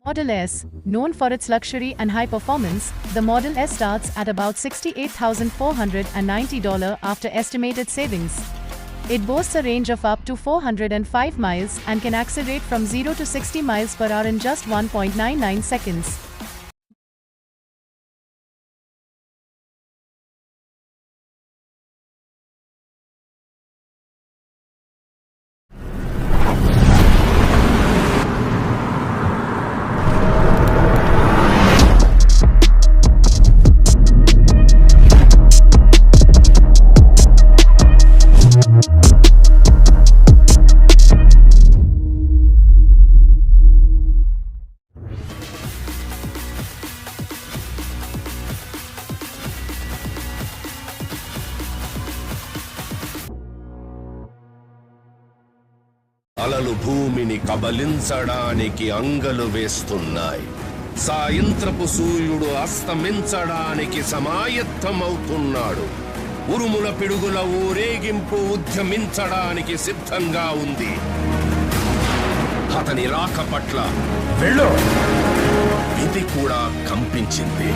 Model S, known for its luxury and high performance, the Model S starts at about $68,490 after estimated savings. It boasts a range of up to 405 miles and can accelerate from 0 to 60 miles per hour in just 1.99 seconds. అలలు భూమిని కబలించడానికి అంగలు వేస్తున్నాయి. సాయంత్రపు సూర్యుడు అస్తమించడానికి సమాయత్తమవుతున్నాడు. ఉరుముల పిడుగుల ఊరేగింపు ఉద్యమించడానికి సిద్ధంగా ఉంది. అతని రాక పట్ల వెళ్ళు ఇది కూడా కంపించింది.